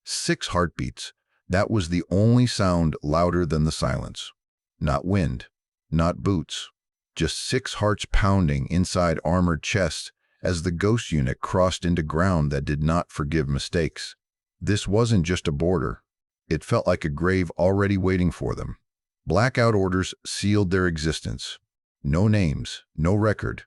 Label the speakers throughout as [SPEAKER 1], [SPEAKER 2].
[SPEAKER 1] 6 heartbeats. That was the only sound louder than the silence. Not wind, not boots, just 6 hearts pounding inside armored chests as the ghost unit crossed into ground that did not forgive mistakes. This wasn't just a border. It felt like a grave already waiting for them. Blackout orders sealed their existence. No names, no record,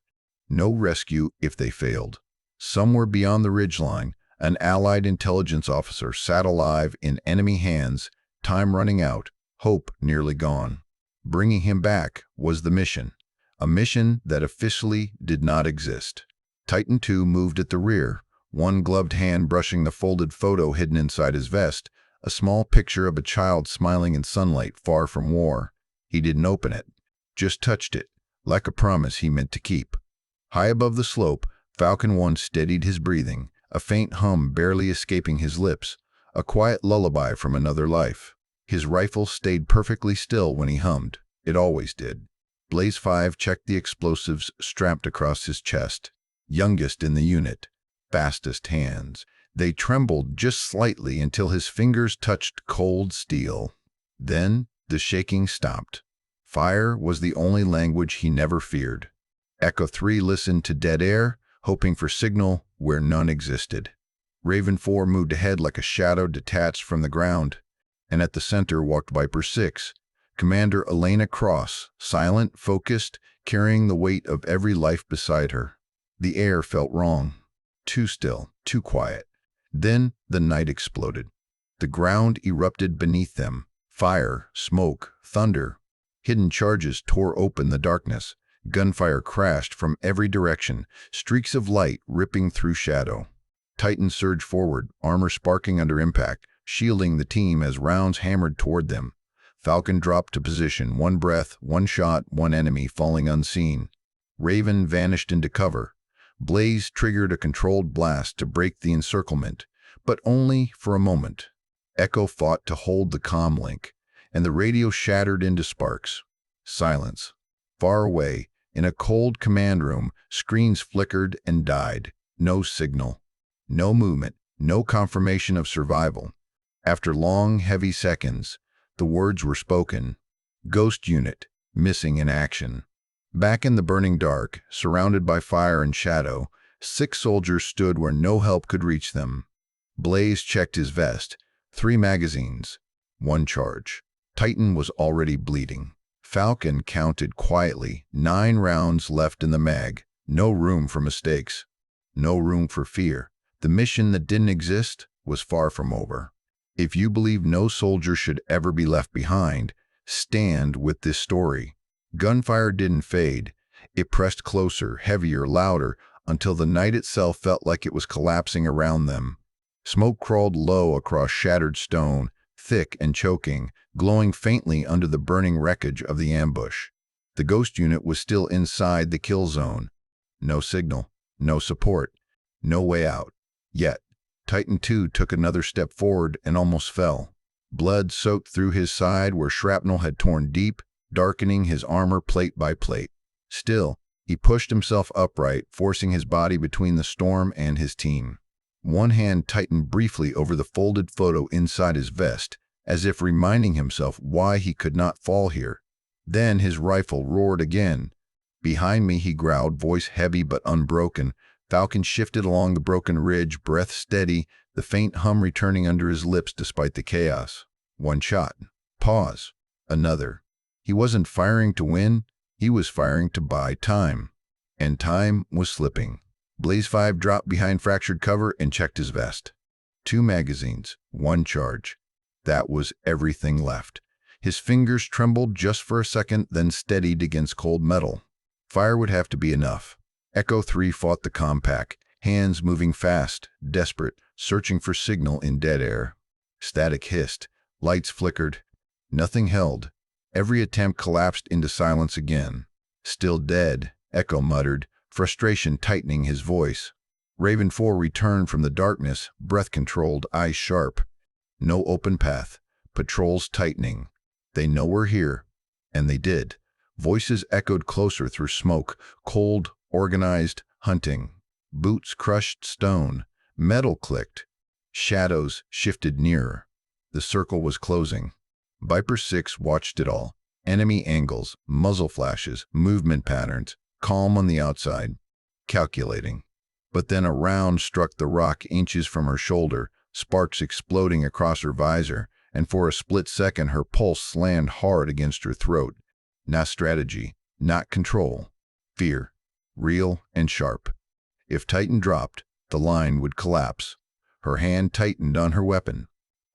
[SPEAKER 1] no rescue if they failed. Somewhere beyond the ridgeline, an Allied intelligence officer sat alive in enemy hands, time running out, hope nearly gone. Bringing him back was the mission, a mission that officially did not exist. Titan II moved at the rear, one gloved hand brushing the folded photo hidden inside his vest, a small picture of a child smiling in sunlight far from war. He didn't open it, just touched it, like a promise he meant to keep. High above the slope, Falcon 1 steadied his breathing, a faint hum barely escaping his lips, a quiet lullaby from another life. His rifle stayed perfectly still when he hummed. It always did. Blaze 5 checked the explosives strapped across his chest. Youngest in the unit, fastest hands. They trembled just slightly until his fingers touched cold steel. Then the shaking stopped. Fire was the only language he never feared. Echo 3 listened to dead air, hoping for signal where none existed. Raven 4 moved ahead like a shadow detached from the ground, and at the center walked Viper-6, Commander Elena Cross, silent, focused, carrying the weight of every life beside her. The air felt wrong. Too still, too quiet. Then the night exploded. The ground erupted beneath them. Fire, smoke, thunder. Hidden charges tore open the darkness. Gunfire crashed from every direction, streaks of light ripping through shadow. Titan surged forward, armor sparking under impact, shielding the team as rounds hammered toward them. Falcon dropped to position, one breath, one shot, one enemy falling unseen. Raven vanished into cover. Blaze triggered a controlled blast to break the encirclement, but only for a moment. Echo fought to hold the comm link, and the radio shattered into sparks. Silence. Far away, in a cold command room, screens flickered and died. No signal. No movement. No confirmation of survival. After long, heavy seconds, the words were spoken. Ghost unit, missing in action. Back in the burning dark, surrounded by fire and shadow, 6 soldiers stood where no help could reach them. Blaze checked his vest. 3 magazines. 1 charge. Titan was already bleeding. Falcon counted quietly, 9 rounds left in the mag. No room for mistakes. No room for fear. The mission that didn't exist was far from over. If you believe no soldier should ever be left behind, stand with this story. Gunfire didn't fade. It pressed closer, heavier, louder, until the night itself felt like it was collapsing around them. Smoke crawled low across shattered stone, thick and choking, glowing faintly under the burning wreckage of the ambush. The ghost unit was still inside the kill zone. No signal, no support, no way out. Yet, Titan II took another step forward and almost fell. Blood soaked through his side where shrapnel had torn deep, darkening his armor plate by plate. Still, he pushed himself upright, forcing his body between the storm and his team. One hand tightened briefly over the folded photo inside his vest, as if reminding himself why he could not fall here. Then his rifle roared again. Behind me, he growled, voice heavy but unbroken. Falcon shifted along the broken ridge, breath steady, the faint hum returning under his lips despite the chaos. 1 shot. Pause. Another. He wasn't firing to win, he was firing to buy time. And time was slipping. Blaze 5 dropped behind fractured cover and checked his vest. 2 magazines, 1 charge. That was everything left. His fingers trembled just for a second, then steadied against cold metal. Fire would have to be enough. Echo 3 fought the compact, hands moving fast, desperate, searching for signal in dead air. Static hissed, lights flickered. Nothing held. Every attempt collapsed into silence again. Still dead, Echo muttered, frustration tightening his voice. Raven 4 returned from the darkness, breath controlled, eyes sharp. No open path. Patrols tightening. They know we're here. And they did. Voices echoed closer through smoke, cold, organized, hunting. Boots crushed stone. Metal clicked. Shadows shifted nearer. The circle was closing. Viper-6 watched it all. Enemy angles, muzzle flashes, movement patterns, calm on the outside, calculating. But then a round struck the rock inches from her shoulder, sparks exploding across her visor, and for a split second her pulse slammed hard against her throat. Not strategy, not control. Fear, real and sharp. If Titan dropped, the line would collapse. Her hand tightened on her weapon.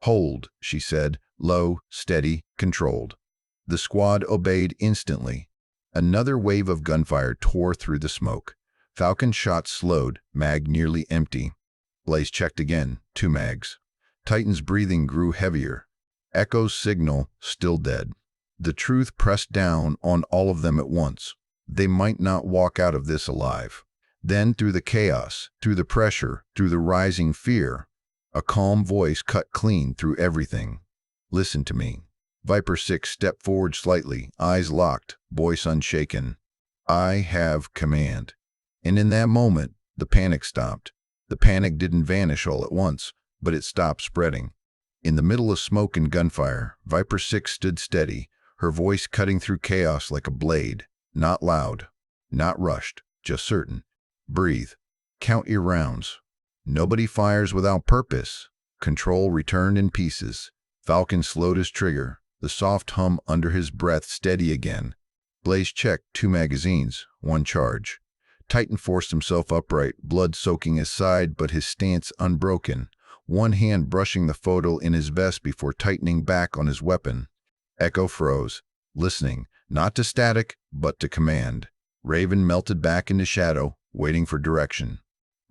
[SPEAKER 1] "Hold," she said, low, steady, controlled. The squad obeyed instantly. Another wave of gunfire tore through the smoke. Falcon's shot slowed, mag nearly empty. Blaze checked again, 2 mags. Titan's breathing grew heavier. Echo's signal still dead. The truth pressed down on all of them at once. They might not walk out of this alive. Then, through the chaos, through the pressure, through the rising fear, a calm voice cut clean through everything. "Listen to me." Viper-6 stepped forward slightly, eyes locked, voice unshaken. "I have command." And in that moment, the panic stopped. The panic didn't vanish all at once, but it stopped spreading. In the middle of smoke and gunfire, Viper-6 stood steady, her voice cutting through chaos like a blade. Not loud, not rushed, just certain. "Breathe. Count your rounds. Nobody fires without purpose." Control returned in pieces. Falcon slowed his trigger, the soft hum under his breath steady again. Blaze checked 2 magazines, 1 charge. Titan forced himself upright, blood soaking his side but his stance unbroken, one hand brushing the photo in his vest before tightening back on his weapon. Echo froze, listening, not to static, but to command. Raven melted back into shadow, waiting for direction.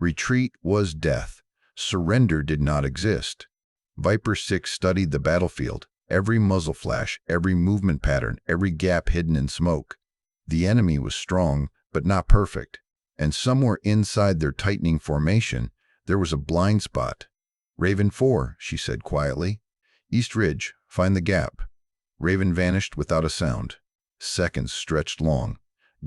[SPEAKER 1] Retreat was death. Surrender did not exist. Viper-6 studied the battlefield, every muzzle flash, every movement pattern, every gap hidden in smoke. The enemy was strong, but not perfect. And somewhere inside their tightening formation, there was a blind spot. "Raven 4, she said quietly. "East Ridge, find the gap." Raven vanished without a sound. Seconds stretched long.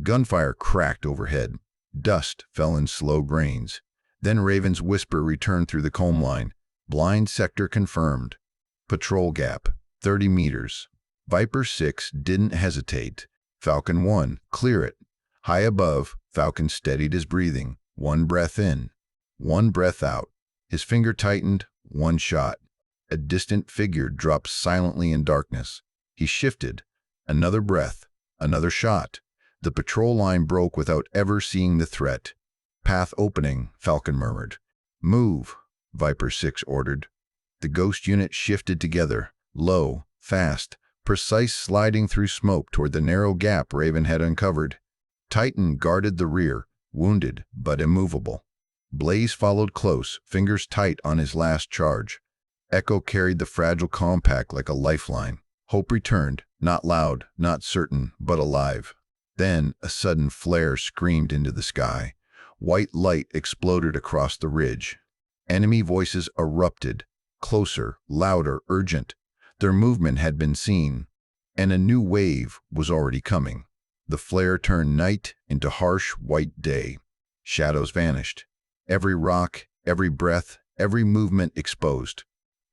[SPEAKER 1] Gunfire cracked overhead. Dust fell in slow grains. Then Raven's whisper returned through the comb line. "Blind sector confirmed. Patrol gap, 30 meters." Viper-6 didn't hesitate. "Falcon 1, clear it." High above, Falcon steadied his breathing. 1 breath in, 1 breath out. His finger tightened, 1 shot. A distant figure dropped silently in darkness. He shifted. Another breath, another shot. The patrol line broke without ever seeing the threat. "Path opening," Falcon murmured. "Move," Viper-6 ordered. The ghost unit shifted together, low, fast, precise, sliding through smoke toward the narrow gap Raven had uncovered. Titan guarded the rear, wounded but immovable. Blaze followed close, fingers tight on his last charge. Echo carried the fragile compact like a lifeline. Hope returned, not loud, not certain, but alive. Then a sudden flare screamed into the sky. White light exploded across the ridge. Enemy voices erupted, closer, louder, urgent. Their movement had been seen, and a new wave was already coming. The flare turned night into harsh white day. Shadows vanished. Every rock, every breath, every movement exposed.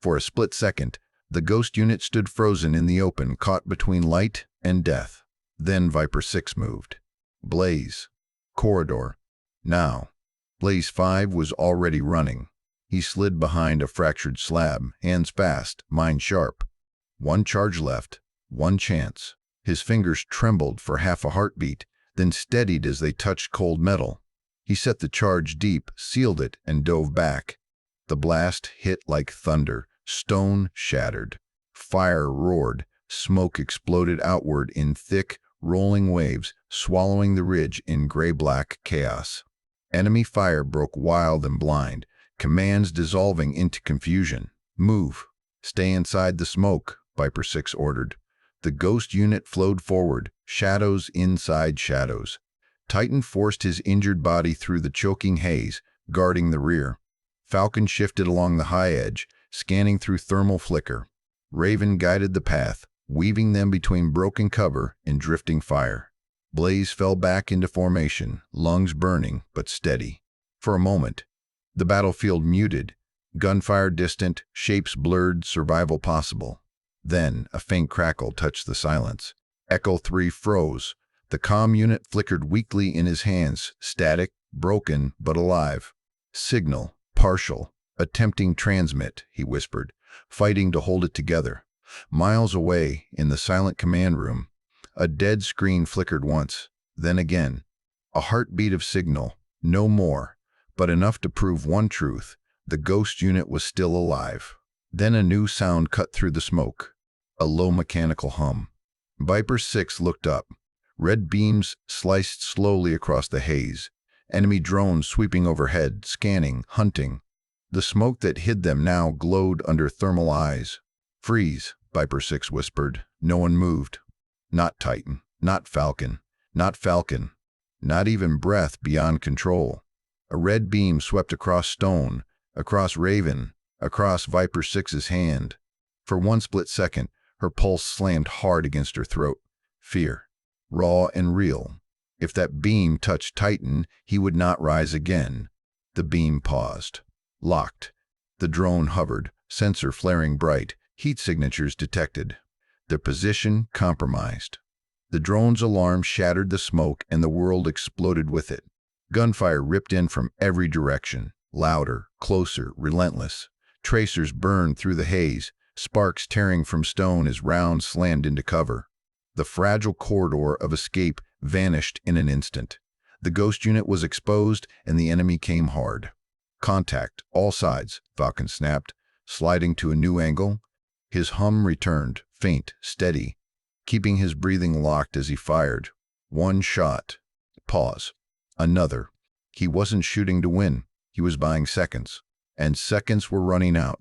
[SPEAKER 1] For a split second, the ghost unit stood frozen in the open, caught between light and death. Then Viper-6 moved. Blaze. Corridor. Now. Blaze 5 was already running. He slid behind a fractured slab, hands fast, mind sharp. 1 charge left, 1 chance. His fingers trembled for half a heartbeat, then steadied as they touched cold metal. He set the charge deep, sealed it, and dove back. The blast hit like thunder. Stone shattered. Fire roared. Smoke exploded outward in thick, rolling waves, swallowing the ridge in gray-black chaos. Enemy fire broke wild and blind, commands dissolving into confusion. "Move. Stay inside the smoke," Viper-6 ordered. The ghost unit flowed forward, shadows inside shadows. Titan forced his injured body through the choking haze, guarding the rear. Falcon shifted along the high edge, scanning through thermal flicker. Raven guided the path, weaving them between broken cover and drifting fire. Blaze fell back into formation, lungs burning but steady. For a moment, the battlefield muted. Gunfire distant, shapes blurred, survival possible. Then a faint crackle touched the silence. Echo 3 froze. The comm unit flickered weakly in his hands, static, broken, but alive. Signal, partial. Attempting transmit, he whispered, fighting to hold it together. Miles away, in the silent command room, a dead screen flickered once, then again. A heartbeat of signal, no more, but enough to prove one truth: the ghost unit was still alive. Then a new sound cut through the smoke, a low mechanical hum. Viper-6 looked up. Red beams sliced slowly across the haze. Enemy drones sweeping overhead, scanning, hunting. The smoke that hid them now glowed under thermal eyes. "Freeze," Viper-6 whispered. No one moved. Not Titan, not Falcon, not Falcon, not even breath beyond control. A red beam swept across Stone, across Raven, across Viper-6's hand. For one split second, her pulse slammed hard against her throat. Fear, raw and real. If that beam touched Titan, he would not rise again. The beam paused. Locked. The drone hovered, sensor flaring bright, heat signatures detected. Their position compromised. The drone's alarm shattered the smoke and the world exploded with it. Gunfire ripped in from every direction, louder, closer, relentless. Tracers burned through the haze, sparks tearing from Stone as rounds slammed into cover. The fragile corridor of escape vanished in an instant. The ghost unit was exposed and the enemy came hard. "Contact, all sides," Falcon snapped, sliding to a new angle. His hum returned, faint, steady, keeping his breathing locked as he fired. One shot. Pause. Another. He wasn't shooting to win. He was buying seconds. And seconds were running out.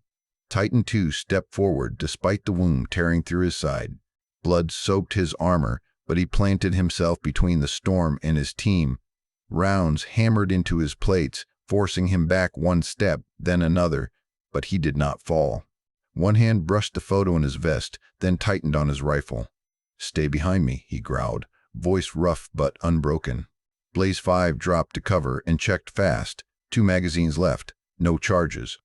[SPEAKER 1] Titan II stepped forward despite the wound tearing through his side. Blood soaked his armor, but he planted himself between the storm and his team. Rounds hammered into his plates, forcing him back one step, then another, but he did not fall. One hand brushed the photo in his vest, then tightened on his rifle. "Stay behind me," he growled, voice rough but unbroken. Blaze 5 dropped to cover and checked fast. 2 magazines left, no charges.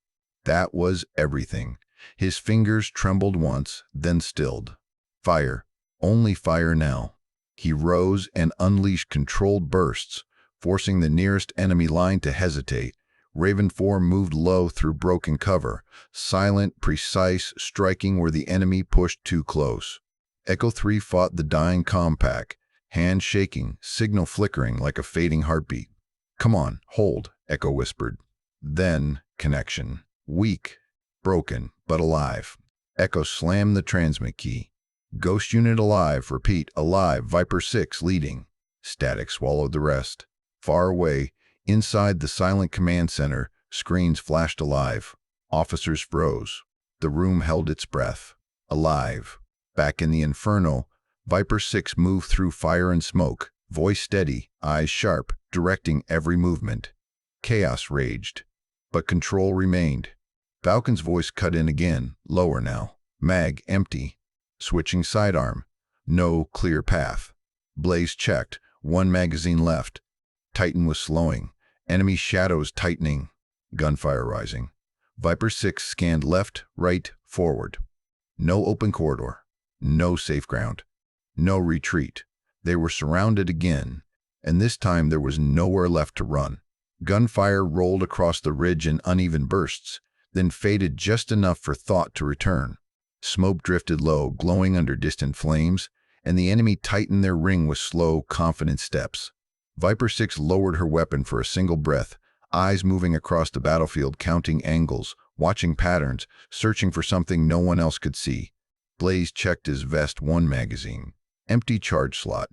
[SPEAKER 1] That was everything. His fingers trembled once, then stilled. Fire. Only fire now. He rose and unleashed controlled bursts, forcing the nearest enemy line to hesitate. Raven 4 moved low through broken cover, silent, precise, striking where the enemy pushed too close. Echo 3 fought the dying compact, hand shaking, signal flickering like a fading heartbeat. "Come on, hold," Echo whispered. Then, connection. Weak, broken, but alive. Echo slammed the transmit key. "Ghost unit alive, repeat, alive, Viper-6 leading." Static swallowed the rest. Far away, inside the silent command center, screens flashed alive. Officers froze. The room held its breath. Alive. Back in the inferno, Viper-6 moved through fire and smoke, voice steady, eyes sharp, directing every movement. Chaos raged, but control remained. Falcon's voice cut in again, lower now. Mag empty. Switching sidearm. No clear path. Blaze checked. 1 magazine left. Titan was slowing. Enemy shadows tightening. Gunfire rising. Viper-6 scanned left, right, forward. No open corridor. No safe ground. No retreat. They were surrounded again, and this time there was nowhere left to run. Gunfire rolled across the ridge in uneven bursts, then faded just enough for thought to return. Smoke drifted low, glowing under distant flames, and the enemy tightened their ring with slow, confident steps. Viper-6 lowered her weapon for a single breath, eyes moving across the battlefield, counting angles, watching patterns, searching for something no one else could see. Blaze checked his vest. 1 magazine. Empty charge slot.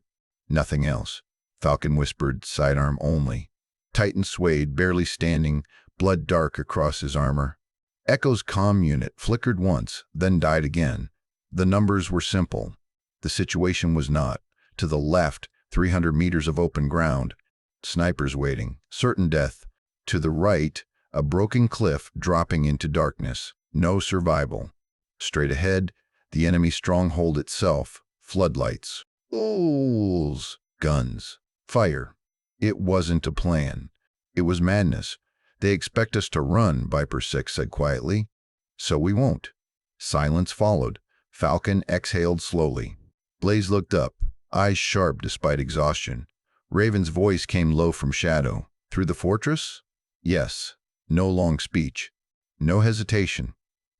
[SPEAKER 1] Nothing else. Falcon whispered, "Sidearm only." Titan swayed, barely standing, blood dark across his armor. Echo's comm unit flickered once, then died again. The numbers were simple. The situation was not. To the left, 300 meters of open ground. Snipers waiting, certain death. To the right, a broken cliff dropping into darkness. No survival. Straight ahead, the enemy stronghold itself. Floodlights. Ghouls. Guns. Fire. It wasn't a plan. It was madness. They expect us to run, Viper-6 said quietly. So we won't. Silence followed. Falcon exhaled slowly. Blaze looked up, eyes sharp despite exhaustion. Raven's voice came low from shadow. Through the fortress? Yes. No long speech. No hesitation.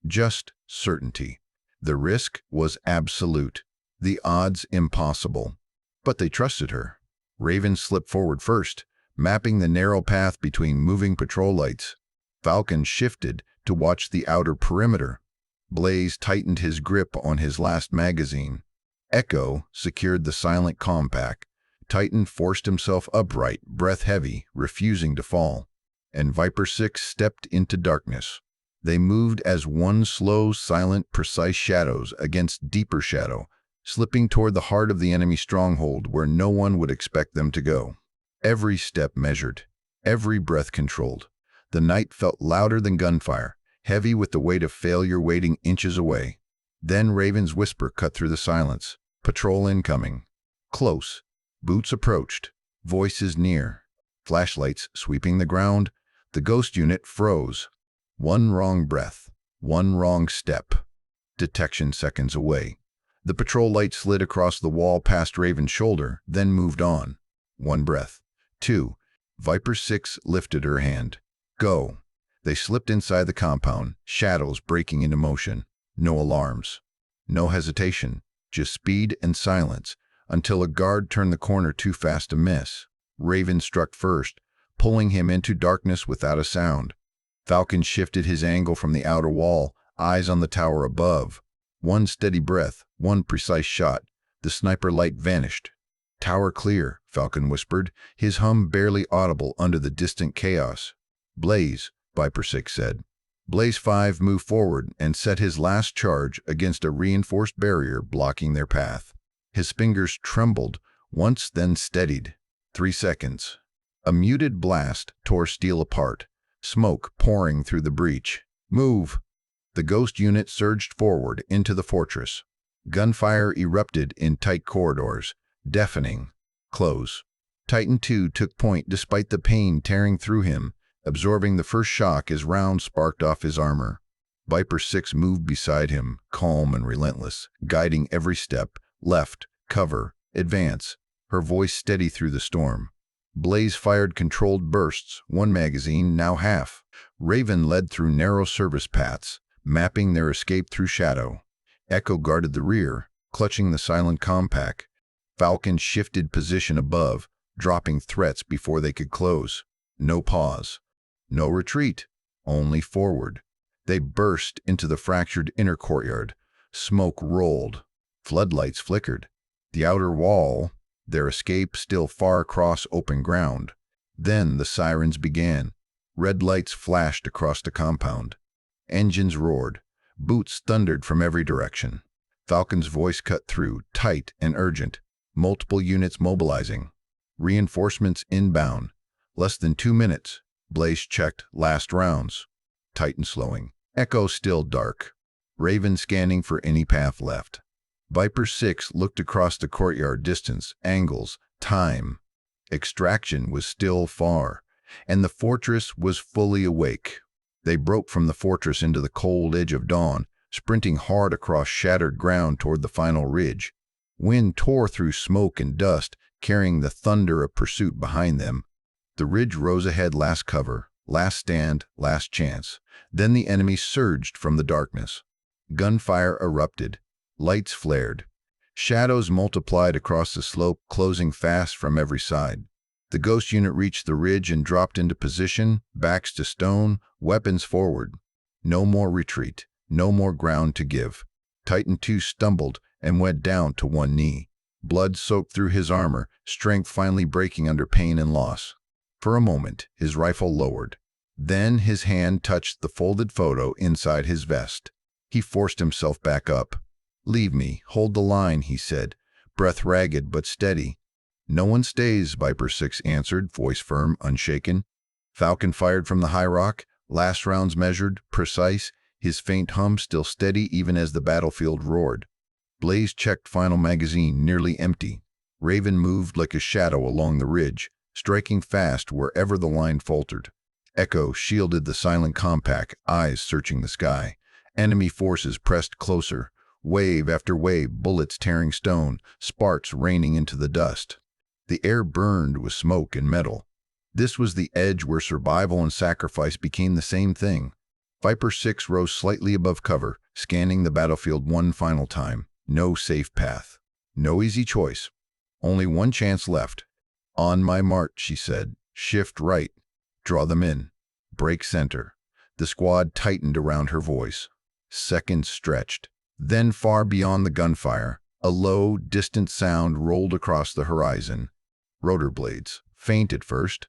[SPEAKER 1] Just certainty. The risk was absolute. The odds impossible. But they trusted her. Raven slipped forward first, mapping the narrow path between moving patrol lights. Falcon shifted to watch the outer perimeter. Blaze tightened his grip on his last magazine. Echo secured the silent compact. Titan forced himself upright, breath heavy, refusing to fall. And Viper-6 stepped into darkness. They moved as one slow, silent, precise shadows against deeper shadow, slipping toward the heart of the enemy stronghold where no one would expect them to go. Every step measured, every breath controlled. The night felt louder than gunfire, heavy with the weight of failure waiting inches away. Then Raven's whisper cut through the silence. Patrol incoming. Close. Boots approached. Voices near. Flashlights sweeping the ground. The ghost unit froze. One wrong breath. One wrong step. Detection seconds away. The patrol light slid across the wall past Raven's shoulder, then moved on. One breath. Two. Viper-6 lifted her hand. Go. They slipped inside the compound, shadows breaking into motion. No alarms. No hesitation. Just speed and silence, until a guard turned the corner too fast to miss. Raven struck first, pulling him into darkness without a sound. Falcon shifted his angle from the outer wall, eyes on the tower above. One steady breath, one precise shot. The sniper light vanished. Tower clear, Falcon whispered, his hum barely audible under the distant chaos. Blaze, Viper-6 said. Blaze 5 moved forward and set his last charge against a reinforced barrier blocking their path. His fingers trembled, once then steadied. 3 seconds. A muted blast tore steel apart, smoke pouring through the breach. Move! The ghost unit surged forward into the fortress. Gunfire erupted in tight corridors, deafening. Close. Titan II took point despite the pain tearing through him, absorbing the first shock as rounds sparked off his armor. Viper-6 moved beside him, calm and relentless, guiding every step, left, cover, advance, her voice steady through the storm. Blaze fired controlled bursts, one magazine, now half. Raven led through narrow service paths, mapping their escape through shadow. Echo guarded the rear, clutching the silent compact. Falcon shifted position above, dropping threats before they could close. No pause. No retreat, only forward. They burst into the fractured inner courtyard. Smoke rolled. Floodlights flickered. The outer wall, their escape still far across open ground. Then the sirens began. Red lights flashed across the compound. Engines roared. Boots thundered from every direction. Falcon's voice cut through, tight and urgent. Multiple units mobilizing. Reinforcements inbound. Less than 2 minutes. Blaze checked last rounds. Titan slowing. Echo still dark. Raven scanning for any path left. Viper-6 looked across the courtyard distance, angles, time. Extraction was still far, and the fortress was fully awake. They broke from the fortress into the cold edge of dawn, sprinting hard across shattered ground toward the final ridge. Wind tore through smoke and dust, carrying the thunder of pursuit behind them. The ridge rose ahead, last cover, last stand, last chance. Then the enemy surged from the darkness. Gunfire erupted. Lights flared. Shadows multiplied across the slope, closing fast from every side. The ghost unit reached the ridge and dropped into position, backs to stone, weapons forward. No more retreat, no more ground to give. Titan II stumbled and went down to one knee. Blood soaked through his armor, strength finally breaking under pain and loss. For a moment, his rifle lowered. Then his hand touched the folded photo inside his vest. He forced himself back up. "Leave me, hold the line," he said, breath ragged but steady. "No one stays," Viper-6 answered, voice firm, unshaken. Falcon fired from the high rock, last rounds measured, precise, his faint hum still steady even as the battlefield roared. Blaze checked final magazine, nearly empty. Raven moved like a shadow along the ridge, striking fast wherever the line faltered. Echo shielded the silent compact, eyes searching the sky. Enemy forces pressed closer. Wave after wave, bullets tearing stone, sparks raining into the dust. The air burned with smoke and metal. This was the edge where survival and sacrifice became the same thing. Viper-6 rose slightly above cover, scanning the battlefield one final time. No safe path. No easy choice. Only one chance left. On my march, she said. Shift right. Draw them in. Break center. The squad tightened around her voice. Seconds stretched. Then far beyond the gunfire, a low, distant sound rolled across the horizon. Rotor blades, faint at first,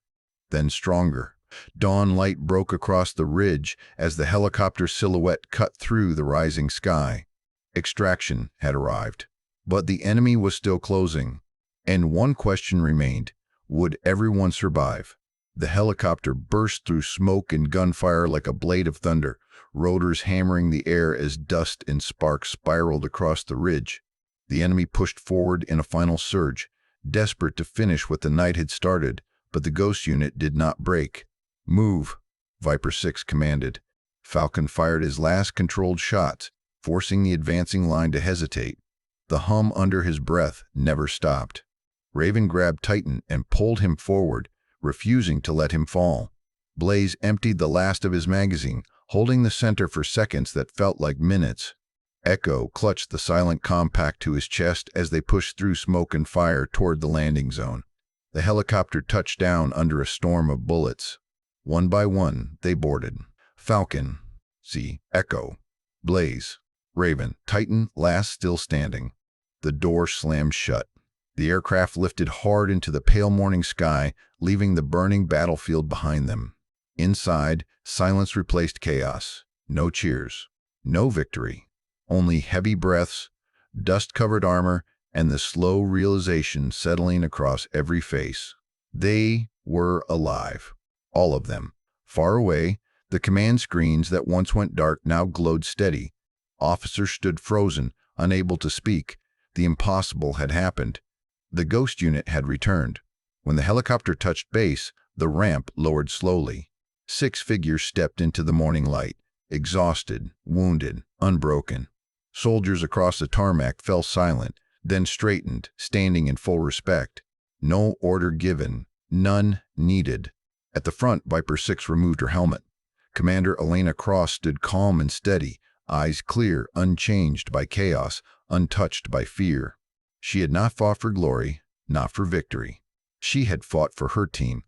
[SPEAKER 1] then stronger. Dawn light broke across the ridge as the helicopter silhouette cut through the rising sky. Extraction had arrived. But the enemy was still closing. And one question remained. Would everyone survive? The helicopter burst through smoke and gunfire like a blade of thunder, rotors hammering the air as dust and sparks spiraled across the ridge. The enemy pushed forward in a final surge, desperate to finish what the night had started, but the ghost unit did not break. Move, Viper-6 commanded. Falcon fired his last controlled shots, forcing the advancing line to hesitate. The hum under his breath never stopped. Raven grabbed Titan and pulled him forward, refusing to let him fall. Blaze emptied the last of his magazine, holding the center for seconds that felt like minutes. Echo clutched the silent compact to his chest as they pushed through smoke and fire toward the landing zone. The helicopter touched down under a storm of bullets. One by one, they boarded. Falcon, Echo, Blaze, Raven, Titan last still standing. The door slammed shut. The aircraft lifted hard into the pale morning sky, leaving the burning battlefield behind them. Inside, silence replaced chaos. No cheers. No victory. Only heavy breaths, dust-covered armor, and the slow realization settling across every face. They were alive. All of them. Far away, the command screens that once went dark now glowed steady. Officers stood frozen, unable to speak. The impossible had happened. The ghost unit had returned. When the helicopter touched base, the ramp lowered slowly. 6 figures stepped into the morning light, exhausted, wounded, unbroken. Soldiers across the tarmac fell silent, then straightened, standing in full respect. No order given, none needed. At the front, Viper-6 removed her helmet. Commander Elena Cross stood calm and steady, eyes clear, unchanged by chaos, untouched by fear. She had not fought for glory, not for victory. She had fought for her team,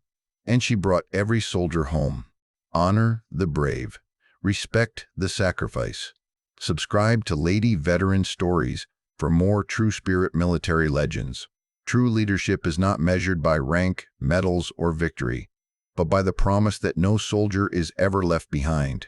[SPEAKER 1] and she brought every soldier home. Honor the brave. Respect the sacrifice. Subscribe to Lady Veteran Stories for more true spirit military legends. True leadership is not measured by rank, medals, or victory, but by the promise that no soldier is ever left behind.